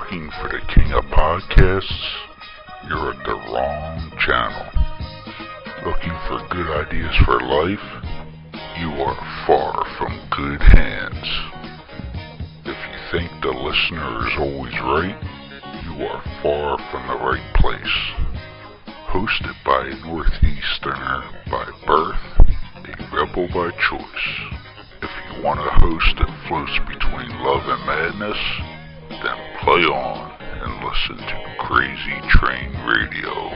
Looking for the king of podcasts? You're at the wrong channel. Looking for good ideas for life? You are far from good hands. If you think the listener is always right, you are far from the right place. Hosted by a Northeasterner by birth, a rebel by choice. If you want a host that floats between love and madness, then play on and listen to Crazy Train Radio.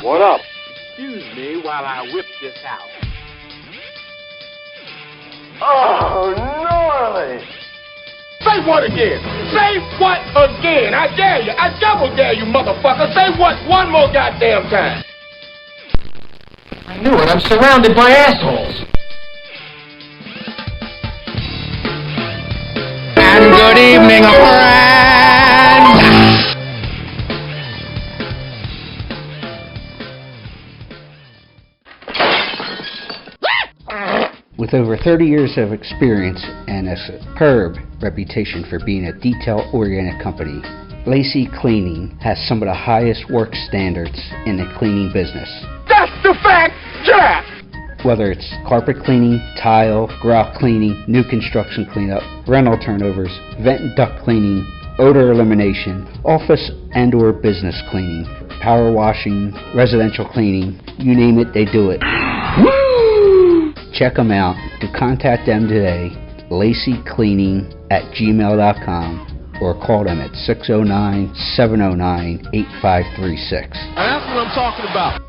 What up? Excuse me while I whip this out. Oh, gnarly! Say what again? Say what again? I dare you. I double dare you, motherfucker. Say what one more goddamn time. I knew it. I'm surrounded by assholes. And good evening, friends. With over 30 years of experience and a superb reputation for being a detail-oriented company, Lacey Cleaning has some of the highest work standards in the cleaning business. That's the fact, Jack! Whether it's carpet cleaning, tile, grout cleaning, new construction cleanup, rental turnovers, vent and duct cleaning, odor elimination, office and or business cleaning, power washing, residential cleaning, you name it, they do it. Woo! Check them out. To contact them today, laceycleaning@gmail.com or call them at 609-709-8536. That's what I'm talking about.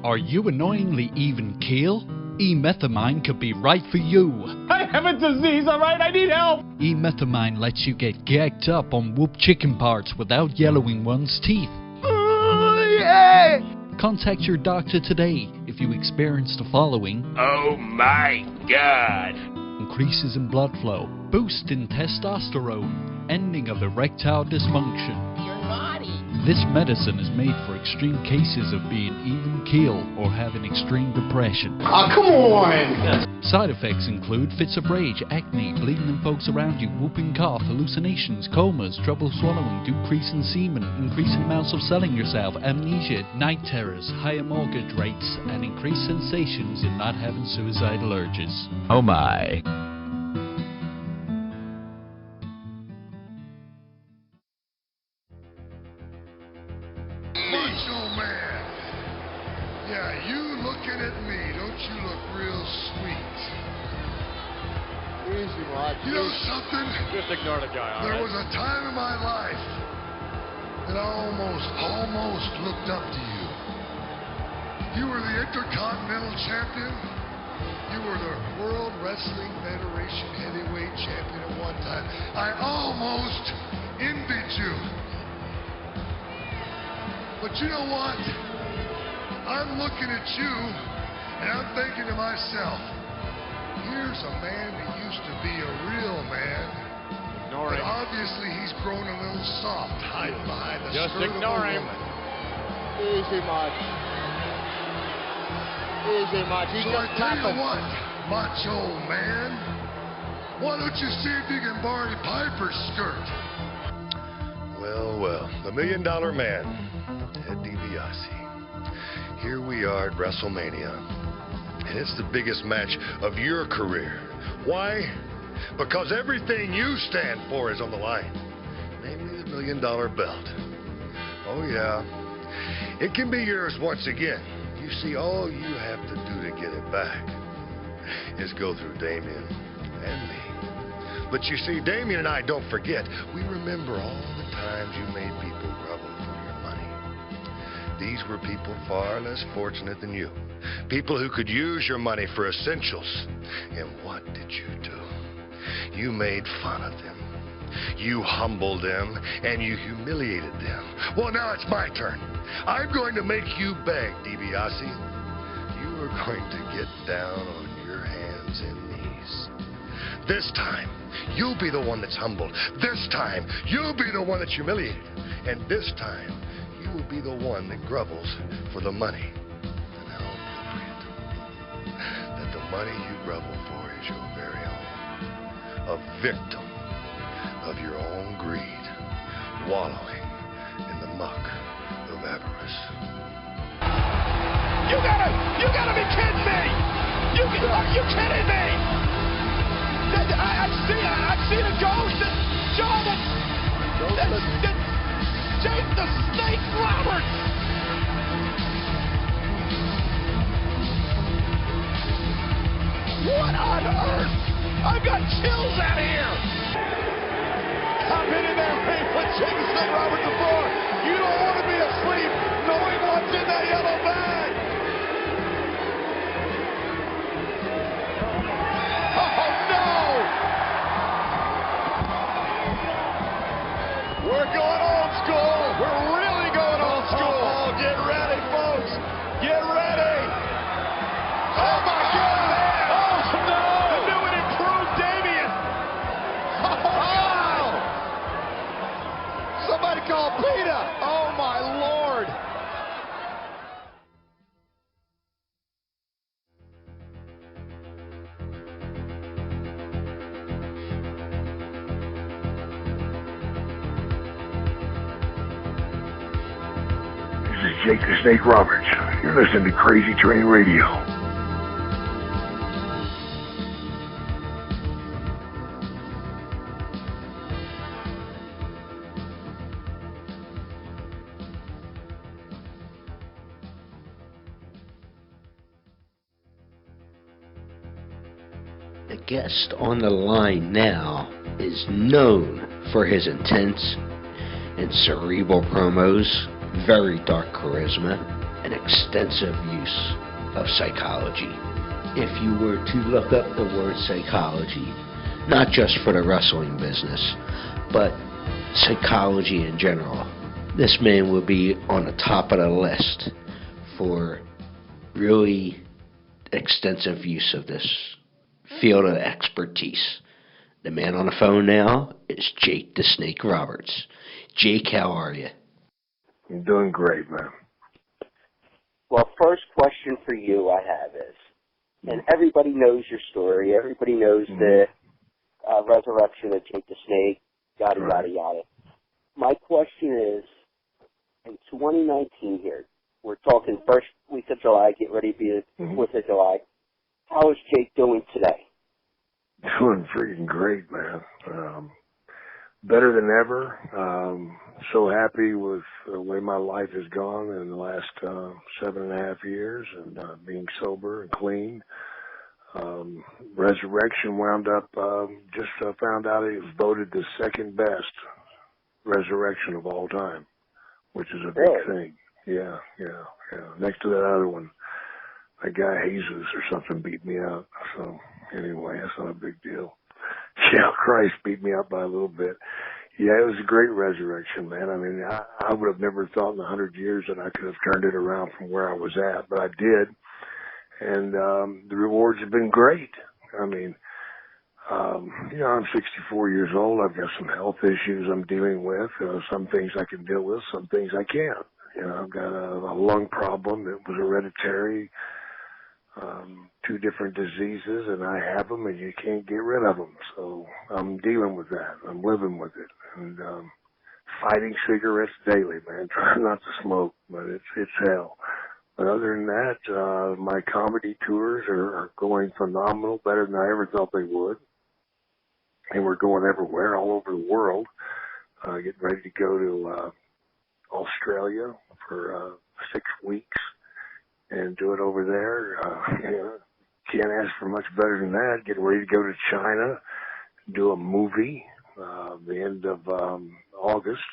Are you annoyingly even keel? E-methamine could be right for you. I have a disease, alright? I need help! E-methamine lets you get gagged up on whoop chicken parts without yellowing one's teeth. Yeah! Contact your doctor today if you experience the following. Oh my God! Increases in blood flow, boost in testosterone, ending of erectile dysfunction. You're naughty. This medicine is made for extreme cases of being even keel or having extreme depression. Oh, come on! Side effects include fits of rage, acne, bleeding in folks around you, whooping cough, hallucinations, comas, trouble swallowing, decrease in semen, increasing amounts of selling yourself, amnesia, night terrors, higher mortgage rates, and increased sensations in not having suicidal urges. Oh my. Macho man. Yeah, you looking at me, don't you look real sweet? Easy, Rod. You know something? Just ignore the guy, There was a time in my life that I almost looked up to you. You were the Intercontinental Champion. You were the World Wrestling Federation Heavyweight Champion at one time. I almost envied you. But you know what? I'm looking at you, and I'm thinking to myself, here's a man that used to be a real man. Ignore But him. obviously he's grown a little soft, hiding behind the Just skirt ignore of a him. woman. Easy, Mud. Easy, Mud. So I tell you what, macho man, why don't you see if you can borrow Piper's skirt? Well, well, the $1 Million Man, Ted DiBiase. Here we are at WrestleMania, and it's the biggest match of your career. Why? Because everything you stand for is on the line, namely the $1 million belt. Oh yeah, it can be yours once again. You see, all you have to do to get it back is go through Damien and me. But you see, Damien and I don't forget. We remember all the times you made people grovel for your money. These were people far less fortunate than you. People who could use your money for essentials. And what did you do? You made fun of them. You humbled them, and you humiliated them. Well, now it's my turn. I'm going to make you beg, DiBiase. You are going to get down on your hands and knees. This time, you'll be the one that's humbled. This time, you'll be the one that's humiliated. And this time, you will be the one that grovels for the money. And how appropriate that the money you grovel for is your very own. A victim of your own greed, wallowing in the muck of avarice. You gotta be kidding me! Are you kidding me? I see the ghost. John, Jake the Snake Roberts. What on earth? I've got chills out here. I've been in that ring with Jake the Snake Roberts before. You don't want to be asleep knowing what's in that yellow bag. We're going old school. We're really going old school. Oh, get ready, folks. Get ready. Oh, my God. Oh, no. The new and improved Damien. Oh, God. Somebody call PETA. Oh, my Lord. This is Jake the Snake Roberts. You're listening to Crazy Train Radio. The guest on the line now is known for his intense and cerebral promos, very dark charisma, and extensive use of psychology. If you were to look up the word psychology, not just for the wrestling business, but psychology in general, this man would be on the top of the list for really extensive use of this field of expertise. The man on the phone now is Jake the Snake Roberts. Jake, how are you? I'm doing great, man. Well, first question for you I have is, and everybody knows your story, everybody knows the resurrection of Jake the Snake, yada, yada, yada. My question is, in 2019 here, we're talking first week of July, get ready to be the 4th of July. How is Jake doing today? Doing freaking great, man. Better than ever. So happy with the way my life has gone in the last 7.5 years, and being sober and clean. Resurrection wound up, just found out it was voted the second best resurrection of all time, which is a big thing. Yeah. Next to that other one, that guy Jesus or something beat me out. So anyway, that's not a big deal. Yeah, Christ beat me out by a little bit. Yeah, it was a great resurrection, man. I mean, I would have never thought in 100 years that I could have turned it around from where I was at, but I did. And the rewards have been great. I mean, I'm 64 years old. I've got some health issues I'm dealing with. Some things I can deal with, some things I can't. I've got a lung problem that was hereditary, 2 different diseases, and I have them, and you can't get rid of them. So I'm dealing with that. I'm living with it, and fighting cigarettes daily, man. Trying not to smoke, but it's hell. But other than that, my comedy tours are going phenomenal, better than I ever thought they would. And we're going everywhere, all over the world. Getting ready to go to Australia for 6 weeks and do it over there. Can't ask for much better than that. Getting ready to go to China, do a movie the end of August.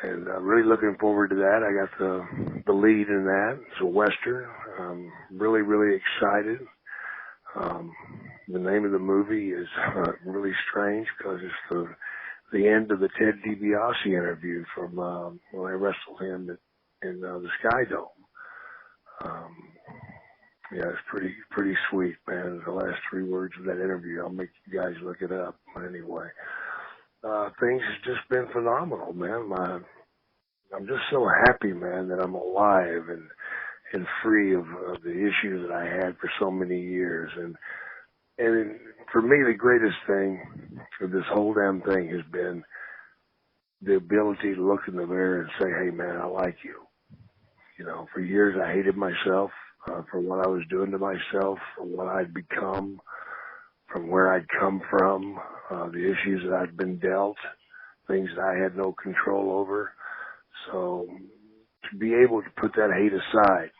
And really looking forward to that. I got the lead in that. It's a Western. Really, really excited. The name of the movie is really strange because it's the end of the Ted DiBiase interview from when I wrestled him in the Sky Dome. Yeah, it's pretty sweet, man. The last 3 words of that interview, I'll make you guys look it up. But anyway, things have just been phenomenal, man. I'm just so happy, man, that I'm alive and free of the issues that I had for so many years. And for me, the greatest thing of this whole damn thing has been the ability to look in the mirror and say, hey, man, I like you. You know, for years I hated myself for what I was doing to myself, for what I'd become, from where I'd come from, the issues that I'd been dealt, things that I had no control over. So to be able to put that hate aside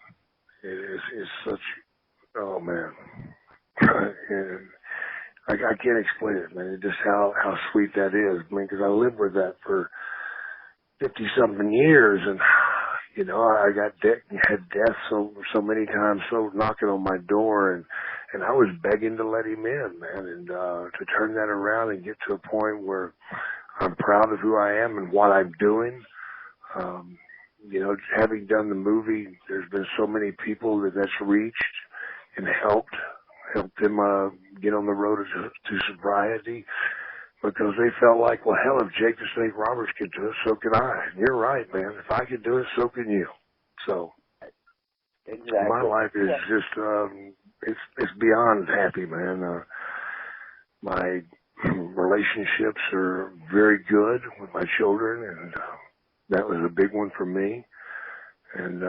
is such, oh, man. And I can't explain it, man. Just how sweet that is. I mean, because I lived with that for 50-something years, and you know, I had death so many times, so knocking on my door, and I was begging to let him in, man, and to turn that around and get to a point where I'm proud of who I am and what I'm doing. You know, having done the movie, there's been so many people that's reached and helped them get on the road to sobriety, because they felt like, well, hell, if Jake the Snake Roberts could do it, so can I. And you're right, man. If I could do it, so can you. So Exactly. my life is just, it's beyond happy, man. My relationships are very good with my children, and that was a big one for me. And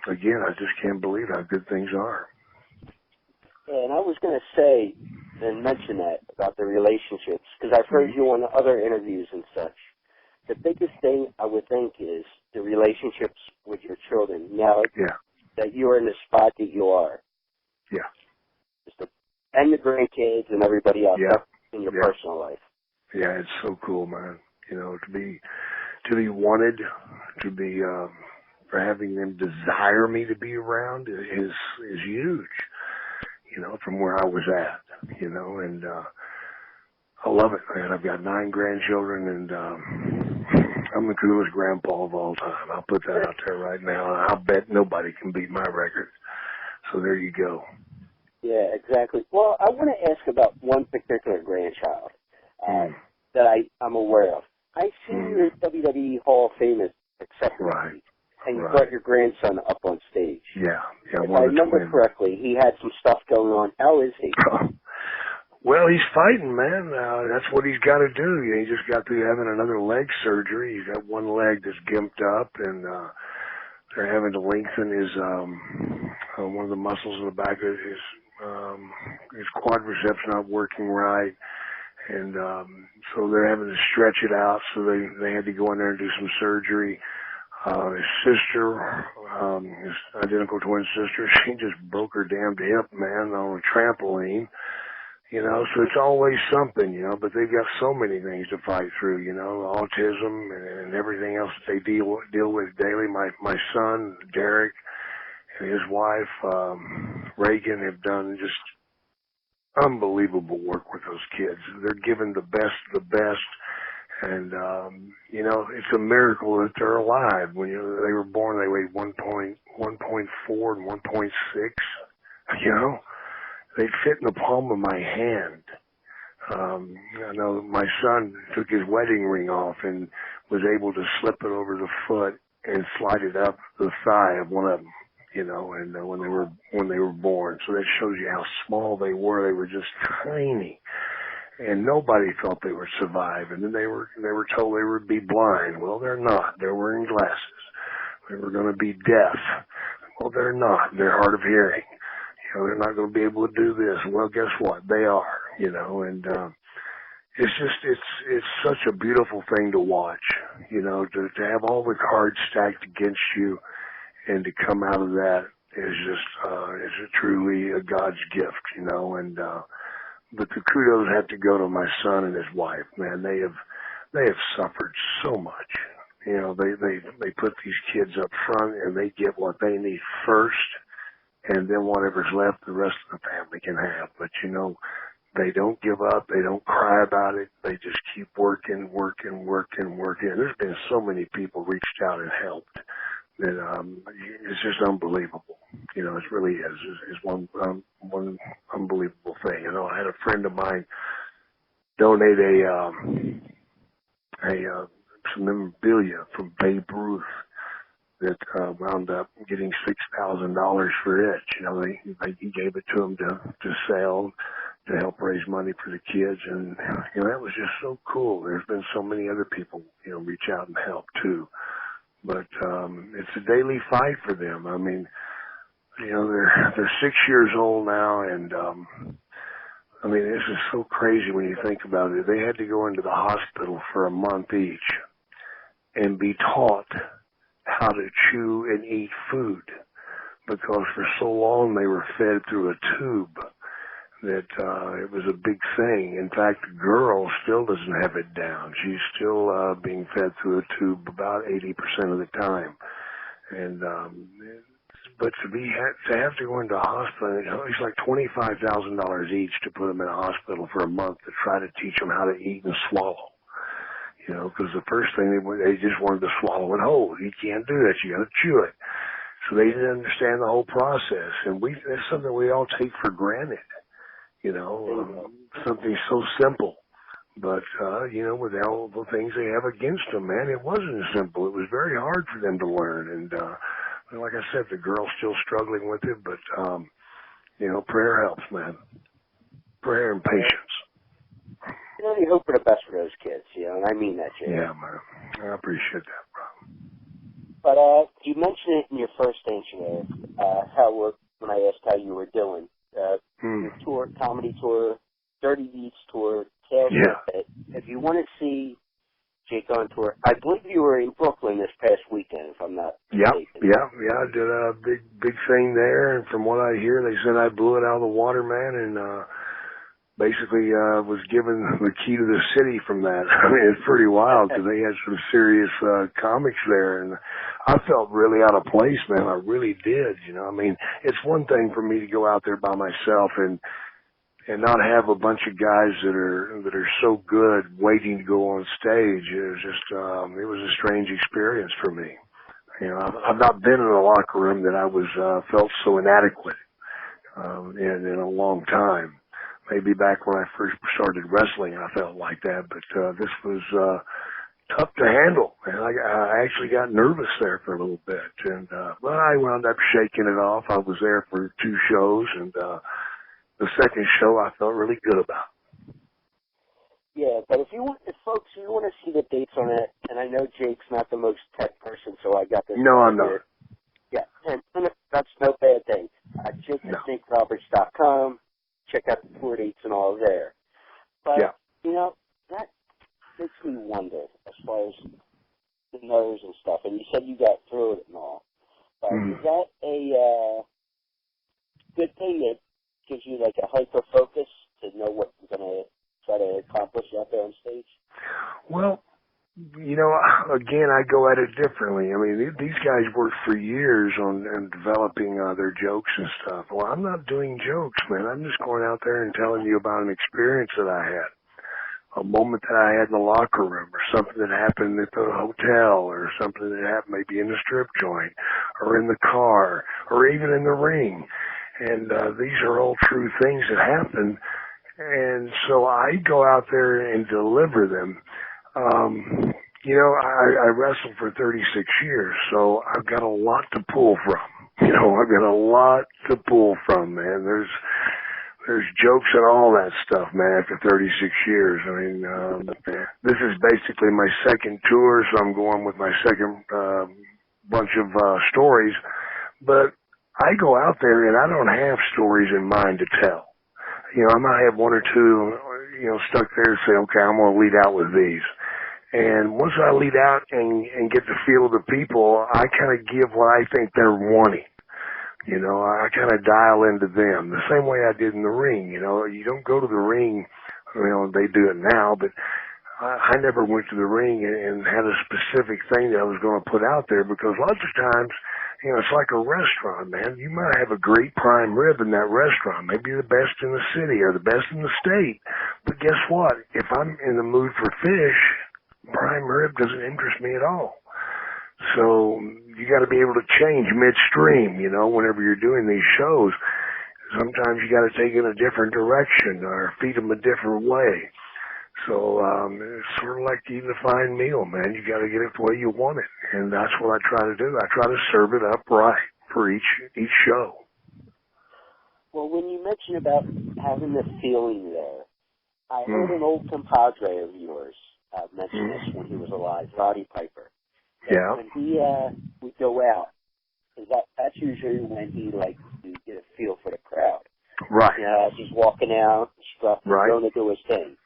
again, I just can't believe how good things are. And I was going to say and mention that about the relationships, because I've heard you on other interviews and such. The biggest thing I would think is the relationships with your children. Now that you're in the spot that you are. Yeah. And the grandkids and everybody else in your personal life. Yeah, it's so cool, man. You know, to be wanted, to be for having them desire me to be around is huge. You know, from where I was at, you know, and I love it, man. I've got 9 grandchildren, and I'm the coolest grandpa of all time. I'll put that out there right now, and I'll bet nobody can beat my record. So there you go. Yeah, exactly. Well, I want to ask about one particular grandchild that I'm aware of. I've seen your WWE Hall of Fame acceptance. Right. And you brought your grandson up on stage. Yeah. If I remember correctly, he had some stuff going on. How is he? Well, he's fighting, man. That's what he's got to do. He just got through having another leg surgery. He's got one leg that's gimped up, and they're having to lengthen his one of the muscles in the back of his quadriceps not working right. And so they're having to stretch it out, so they had to go in there and do some surgery. His sister, his identical twin sister, she just broke her damned hip, man, on a trampoline. You know, so it's always something, you know, but they've got so many things to fight through, you know, autism and everything else that they deal with daily. My son, Derek, and his wife, Reagan, have done just unbelievable work with those kids. They're giving the best of the best. And, you know, it's a miracle that they're alive. When they were born, they weighed 1.4 and 1.6, you know. They fit in the palm of my hand. I know my son took his wedding ring off and was able to slip it over the foot and slide it up the thigh of one of them, you know, and when they were born. So that shows you how small they were. They were just tiny. And nobody thought they would survive. And then they were told they would be blind. Well, they're not. They're wearing glasses. They were going to be deaf. Well, they're not. They're hard of hearing. You know, they're not going to be able to do this. Well, guess what? They are, you know, and it's such a beautiful thing to watch, you know, to have all the cards stacked against you and to come out of that is just, is truly a God's gift, you know, and, but the kudos have to go to my son and his wife, man. They have suffered so much. You know, they put these kids up front and they get what they need first, and then whatever's left, the rest of the family can have. But, you know, they don't give up. They don't cry about it. They just keep working. There's been so many people reached out and helped that it's just unbelievable. You know, it really is. It's one unbelievable thing. You know, I had a friend of mine donate a some memorabilia from Babe Ruth that wound up getting $6,000 for it. You know, he gave it to him to sell, to help raise money for the kids, and you know, that was just so cool. There's been so many other people, you know, reach out and help too. But it's a daily fight for them. I mean, you know, they're 6 years old now, and I mean, this is so crazy when you think about it. They had to go into the hospital for a month each and be taught how to chew and eat food, because for so long they were fed through a tube that it was a big thing. In fact, the girl still doesn't have it down. She's still being fed through a tube about 80% of the time. And but to have to go into a hospital, it's like $25,000 each to put them in a hospital for a month to try to teach them how to eat and swallow. You know, because the first thing they just wanted to swallow it whole. You can't do that. You got to chew it. So they didn't understand the whole process, and that's something we all take for granted. You know, something so simple. But, you know, with all the things they have against them, man, it wasn't simple. It was very hard for them to learn. And, like I said, the girl's still struggling with it, but, you know, prayer helps, man. Prayer and patience. You know, you hope for the best for those kids, you know, and I mean that, Jay. Yeah, man. I appreciate that, bro. But you mentioned it in your first answer there, when I asked how you were doing. Your tour, comedy tour, Dirty Deeds tour, Tales of It. If you want to see Jake on tour, I believe you were in Brooklyn this past weekend, if I'm not mistaken. Yeah. I did a big thing there, and from what I hear, they said I blew it out of the water, man, and basically was given the key to the city from that. I mean, it's pretty wild because they had some serious comics there, and I felt really out of place, man. I really did. You know, I mean, it's one thing for me to go out there by myself and not have a bunch of guys that are so good waiting to go on stage. It was just it was a strange experience for me. You know, I've not been in a locker room that I was felt so inadequate in a long time. Maybe back when I first started wrestling, I felt like that, but this was tough to handle. And I actually got nervous there for a little bit, and well, I wound up shaking it off. I was there for 2 shows, and the second show I felt really good about. Yeah, but if you want to see the dates on it, and I know Jake's not the most tech person, so I got this. No, I'm not. Yeah, and that's no bad thing. JakeTheSnakeRoberts.com. Check out the tour dates and all there. But, you know, that makes me wonder as far as the nerves and stuff. And you said you got through it and all. But is that a good thing that gives you like a hyper focus to know what you're going to try to accomplish out there on stage? Well, you know, again, I go at it differently. I mean, these guys worked for years on developing their jokes and stuff. Well, I'm not doing jokes, man. I'm just going out there and telling you about an experience that I had, a moment that I had in the locker room, or something that happened at the hotel, or something that happened maybe in the strip joint, or in the car, or even in the ring. And these are all true things that happen. And so I go out there and deliver them. You know, I wrestled for 36 years, so I've got a lot to pull from. You know, I've got a lot to pull from, man. There's jokes and all that stuff, man, after 36 years. I mean, this is basically my second tour, so I'm going with my second bunch of stories. But I go out there and I don't have stories in mind to tell. You know, I might have 1 or 2, you know, stuck there and say, okay, I'm going to lead out with these. And once I lead out and get the feel of the people, I kind of give what I think they're wanting. You know, I kind of dial into them the same way I did in the ring. You know, you don't go to the ring, you know, they do it now, but I never went to the ring and had a specific thing that I was going to put out there, because lots of times, you know, it's like a restaurant, man. You might have a great prime rib in that restaurant, maybe the best in the city or the best in the state. But guess what? If I'm in the mood for fish, prime rib doesn't interest me at all. So you got to be able to change midstream, you know, whenever you're doing these shows. Sometimes you got to take it a different direction or feed them a different way. So it's sort of like eating a fine meal, man. You got to get it the way you want it, and that's what I try to do. I try to serve it up right for each show. Well, when you mention about having the feeling there, I heard an old compadre of yours mention this when he was alive, Roddy Piper. Yeah. When he would go out, that's usually when he liked to get a feel for the crowd. Right. You know, as he's walking out, going to do his thing.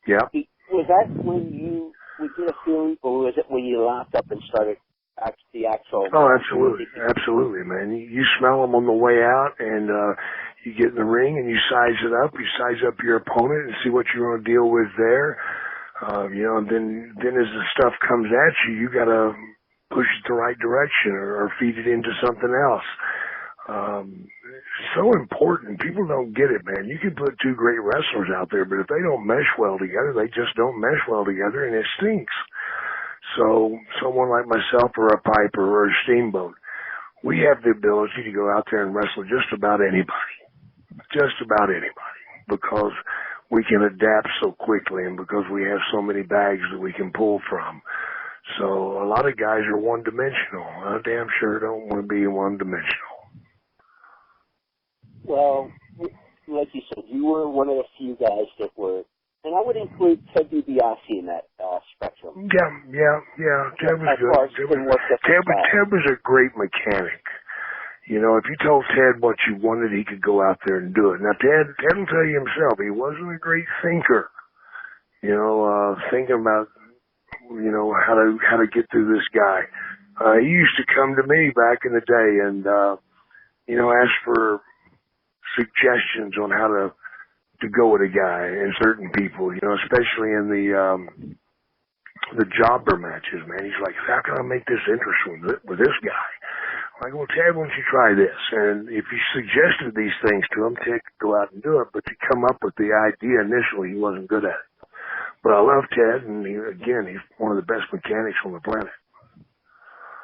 Yeah. Was that when you would get a feeling, or was it when you locked up and started the actual? Oh, absolutely, absolutely, man. You smell them on the way out, and you get in the ring and you size it up. You size up your opponent and see what you're going to deal with there. You know, and then as the stuff comes at you, you got to push it the right direction or feed it into something else. It's so important. People don't get it, man. You can put two great wrestlers out there, but if they don't mesh well together, they just don't mesh well together, and it stinks. So someone like myself or a Piper or a Steamboat, we have the ability to go out there and wrestle just about anybody, because we can adapt so quickly and because we have so many bags that we can pull from. So a lot of guys are one-dimensional. I damn sure don't want to be one-dimensional. Well, like you said, you were one of the few guys that were, and I would include Ted DiBiase in that spectrum. Yeah. Ted was good. Ted was a great mechanic. You know, if you told Ted what you wanted, he could go out there and do it. Now, Ted will tell you himself, he wasn't a great thinker. You know, thinking about, you know, how to get through this guy. He used to come to me back in the day and, you know, ask for suggestions on how to go with a guy and certain people, you know, especially in the jobber matches, man. He's like, how can I make this interesting with this guy? I'm like, well, Ted, why don't you try this? And if you suggested these things to him, Ted could go out and do it, but to come up with the idea initially, he wasn't good at it. But I love Ted, and he's one of the best mechanics on the planet.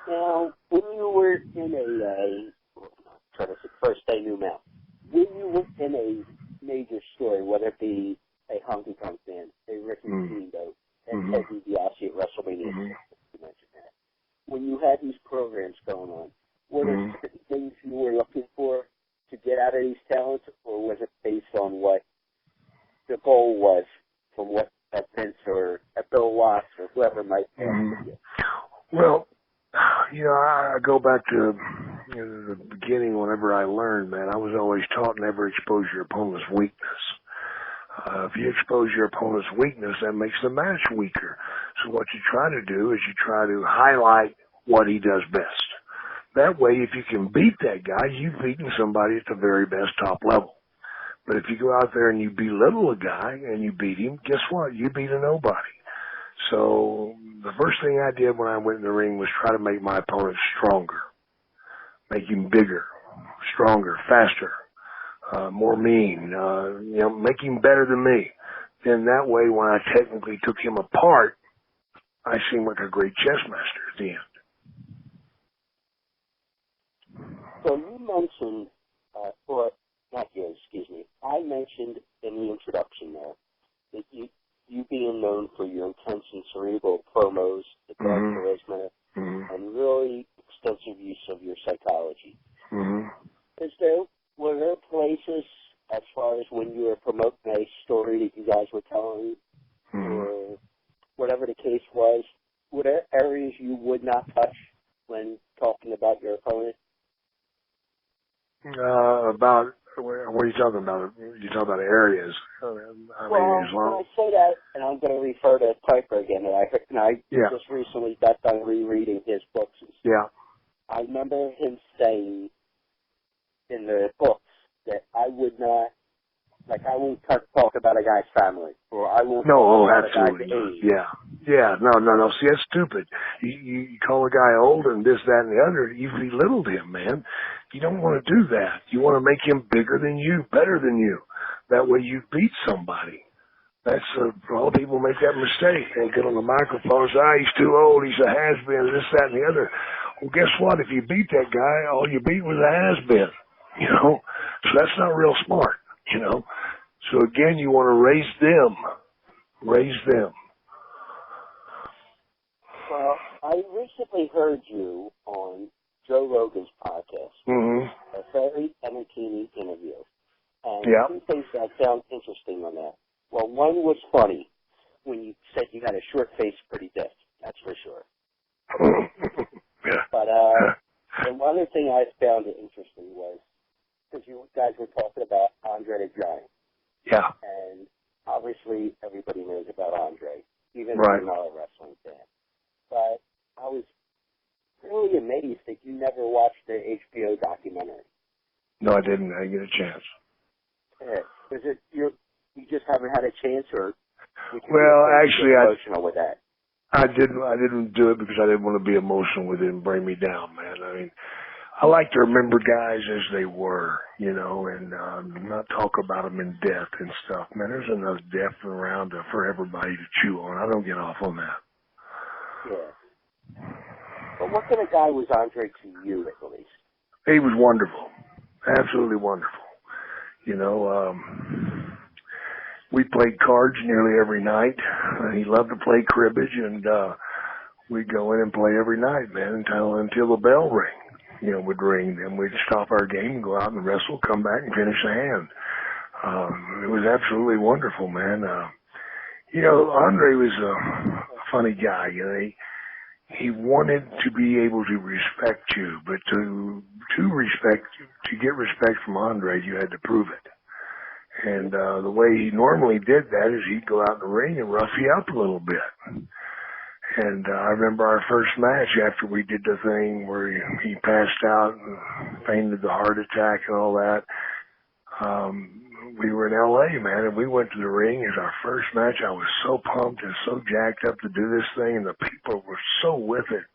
Now, when you were in first day New Mount, when you were in a major story, whether it be a Honky Tonk Man, a Ricky Steamboat, and Ted DiBiase at WrestleMania, you mentioned that. When you had these programs going on, were there certain things you were looking for to get out of these talents, or was it based on what the goal was from what Vince or Bill Watts or whoever might ask you? Well, you know, I go back to the beginning whenever I learned, man. I was always taught never expose your opponent's weakness. If you expose your opponent's weakness, that makes the match weaker. So what you try to do is you try to highlight what he does best. That way, if you can beat that guy, you've beaten somebody at the very best top level. But if you go out there and you belittle a guy and you beat him, guess what? You beat a nobody. So the first thing I did when I went in the ring was try to make my opponent stronger, make him bigger, stronger, faster, more mean, you know, make him better than me. Then that way, when I technically took him apart, I seemed like a great chess master at the end. So you mentioned, I mentioned in the introduction there that you being known for your intense and cerebral promos, the dark charisma, and really extensive use of your psychology. Were there places, as far as when you were promoting a story that you guys were telling, or whatever the case was, were there areas you would not touch when talking about your opponent? About what are you talking about? You talking about areas? When I say that, and I'm going to refer to Piper again, and I just recently got done rereading his books. I remember him saying in the books that I would not, I won't talk about a guy's family, or I won't talk about absolutely. a guy's age. No. See, that's stupid. You call a guy old and this, that, and the other. You belittled him, man. You don't want to do that. You want to make him bigger than you, better than you. That way you beat somebody. That's all people make that mistake. They get on the microphone and say, he's too old, he's a has-been, this, that, and the other. Well, guess what? If you beat that guy, all you beat was a has-been, you know? So that's not real smart, you know? So again, you want to raise them Raise them. Well, I recently heard you on Joe Rogan's podcast. Mm-hmm. A very entertaining interview. And Yeah. two things that I found interesting on that. Well, one was funny when you said you had a short face, pretty deaf. That's for sure. Yeah. But the other thing I found interesting was because you guys were talking about Andre the Giant. Yeah. And obviously everybody knows about Andre, even Right. if you're not a wrestling fan. But I was really amazed that you never watched the HBO documentary. No, I didn't. I didn't get a chance. Is it you just haven't had a chance, or would you Well, be actually, emotional with that? I didn't do it because I didn't want to be emotional with it and bring me down, man. I mean, I like to remember guys as they were, you know, and not talk about them in death and stuff. Man, there's enough death around for everybody to chew on. I don't get off on that. Yeah. But what kind of guy was Andre to you, at least? He was wonderful. Absolutely wonderful. You know, we played cards nearly every night. He loved to play cribbage, and we'd go in and play every night, man, until the bell would ring. Then we'd stop our game and go out and wrestle, come back and finish the hand. It was absolutely wonderful, man. You know, Andre was a funny guy. You know, he wanted to be able to respect you, but to get respect from Andre, you had to prove it. And the way he normally did that is he'd go out in the ring and rough you up a little bit. And I remember our first match after we did the thing where he passed out and fainted the heart attack and all that. We were in L.A., man, and we went to the ring. It was our first match. I was so pumped and so jacked up to do this thing, and the people were so with it.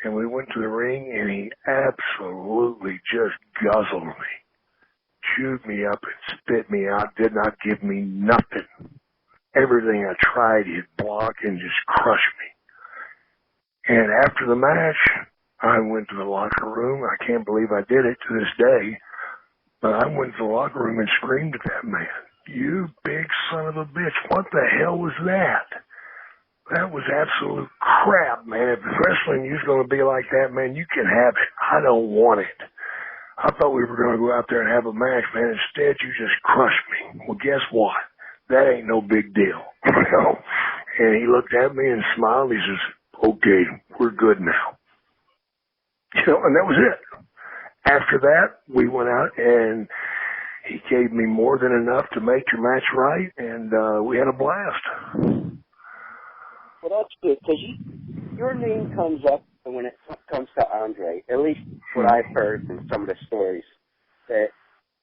And we went to the ring, and he absolutely just guzzled me, chewed me up and spit me out, did not give me nothing. Everything I tried, he'd block and just crush me. And after the match, I went to the locker room. I can't believe I did it to this day. But I went to the locker room and screamed at that man, "You big son of a bitch, what the hell was that? That was absolute crap, man. If wrestling is going to be like that, man, you can have it. I don't want it. I thought we were going to go out there and have a match, man. Instead, you just crushed me. Well, guess what? That ain't no big deal." You know? And he looked at me and smiled. He says, "Okay, we're good now." You know, and that was it. After that, we went out and he gave me more than enough to make your match right, and we had a blast. Well, that's good, because your name comes up when it comes to Andre, at least what I've heard from some of the stories, that,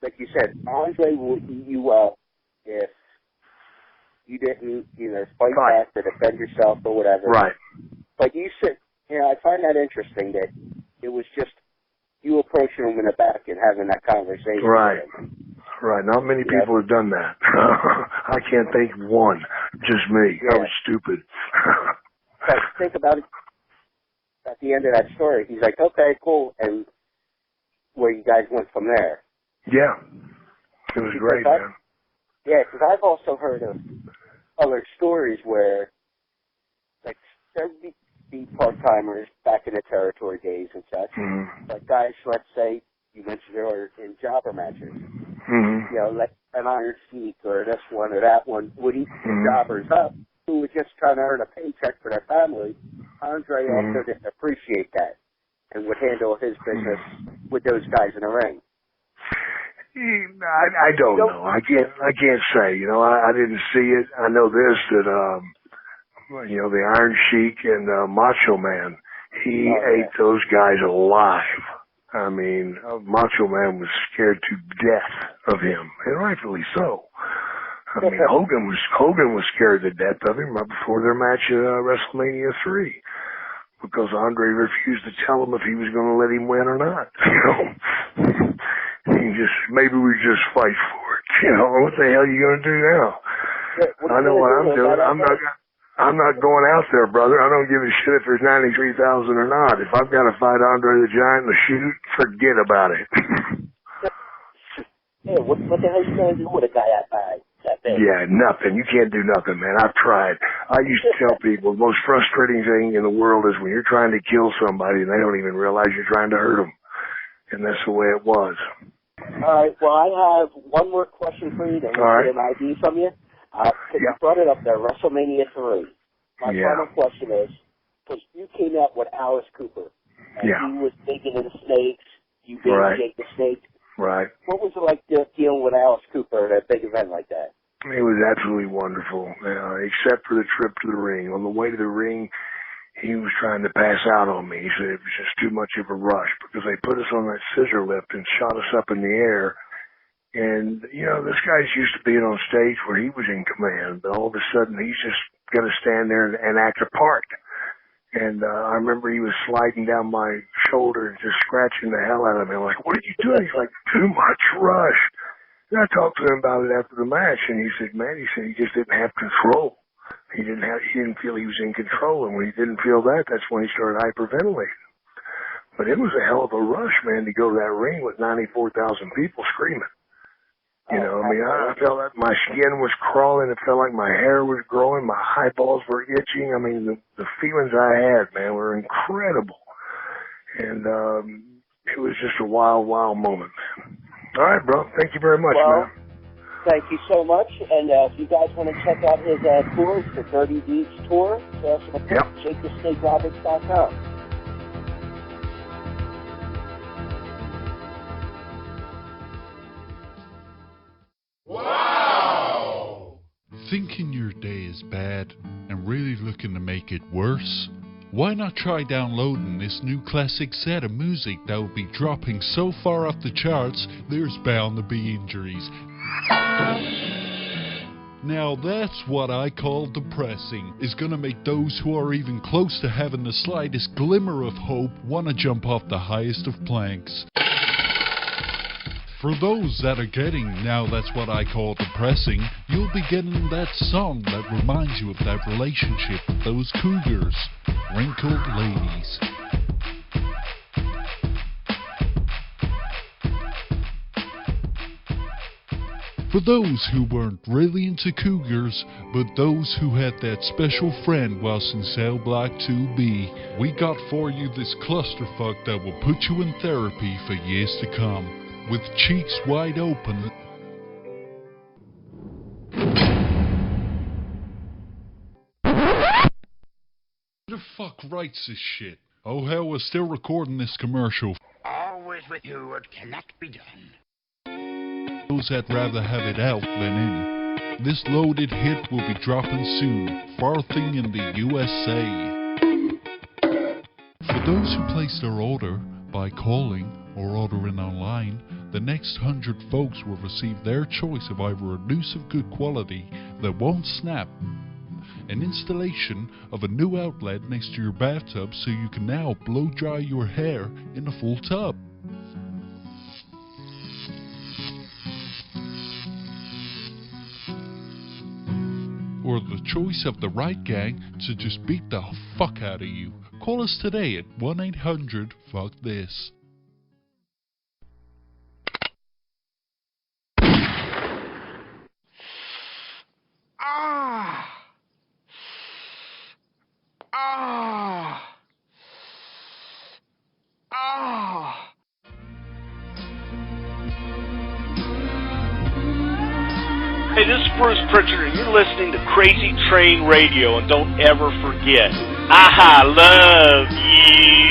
like you said, Andre will eat you up if you didn't, fight back or defend yourself or whatever. Right. But you said, I find that interesting that it was just you approaching him in the back and having that conversation. Right. With him. Right. Not many people have done that. I can't think of one. Just me. Yeah. I was stupid. But think about it. At the end of that story, he's like, "Okay, cool," and where you guys went from there. Yeah. It was great, man. Yeah, because I've also heard of other stories where, like, there would be part-timers back in the territory days and such. Mm-hmm. Like guys, let's say, you mentioned earlier, in jobber matches. Mm-hmm. Like an Iron Sheik or this one or that one would eat the jobbers up who were just trying to earn a paycheck for their family. Andre also didn't appreciate that and would handle his business with those guys in the ring. I don't know. I can't say. I didn't see it. I know this, that the Iron Sheik and Macho Man, he ate those guys alive. I mean, Macho Man was scared to death of him, and rightfully so. I mean, Hogan was scared to death of him right before their match at WrestleMania 3, because Andre refused to tell him if he was going to let him win or not. Maybe we just fight for it. What the hell are you going to do now? I know what I'm doing. I'm not going out there, brother. I don't give a shit if there's 93,000 or not. If I've got to fight Andre the Giant in the shoot, forget about it. What the hell are you going to do with a guy that bad? that big. Yeah, nothing. You can't do nothing, man. I've tried. I used to tell people the most frustrating thing in the world is when you're trying to kill somebody and they don't even realize you're trying to hurt them. And that's the way it was. All right. Well, I have one more question for you. Then we'll get an ID from you. You brought it up there, WrestleMania 3. My final question is, because you came out with Alice Cooper, and he was big into the snakes. You beat Jake the Snake. Right. What was it like dealing with Alice Cooper at a big event like that? It was absolutely wonderful, except for the trip to the ring. On the way to the ring, he was trying to pass out on me. He said it was just too much of a rush because they put us on that scissor lift and shot us up in the air. And, you know, this guy's used to being on stage where he was in command, but all of a sudden he's just going to stand there and act a part. And I remember he was sliding down my shoulder and just scratching the hell out of me. I'm like, what are you doing? He's like, too much rush. And I talked to him about it after the match, and he said, man, he just didn't have control. He didn't feel he was in control, and when he didn't feel that, that's when he started hyperventilating. But it was a hell of a rush, man, to go to that ring with 94,000 people screaming. You know, I mean, I felt like my skin was crawling. It felt like my hair was growing. My eyeballs were itching. I mean, the feelings I had, man, were incredible. And it was just a wild, wild moment, man. All right, bro. Thank you very much, man. Thank you so much. And if you guys want to check out his tours, the Dirty Deeds Tour, JakeTheSnakeRoberts.com. Wow! Thinking your day is bad and really looking to make it worse? Why not try downloading this new classic set of music that will be dropping so far off the charts, there's bound to be injuries. Now that's what I call depressing. It's gonna make those who are even close to having the slightest glimmer of hope want to jump off the highest of planks. For those that are getting Now That's What I Call Depressing, you'll be getting that song that reminds you of that relationship with those cougars, Wrinkled Ladies. For those who weren't really into cougars, but those who had that special friend whilst in Cell Block 2B, we got for you this clusterfuck that will put you in therapy for years to come. With cheeks wide open. Who the fuck writes this shit? Oh hell, we're still recording this commercial. Always with you what cannot be done. Those that rather have it out than in. This loaded hit will be dropping soon, farthing in the USA. For those who place their order by calling or ordering online, the next 100 folks will receive their choice of either a noose of good quality that won't snap, an installation of a new outlet next to your bathtub so you can now blow dry your hair in a full tub. Or the choice of the right gang to just beat the fuck out of you. Call us today at 1-800-FUCK-THIS. Hey, this is Bruce Pritchard, and you're listening to Crazy Train Radio, and don't ever forget, I love you.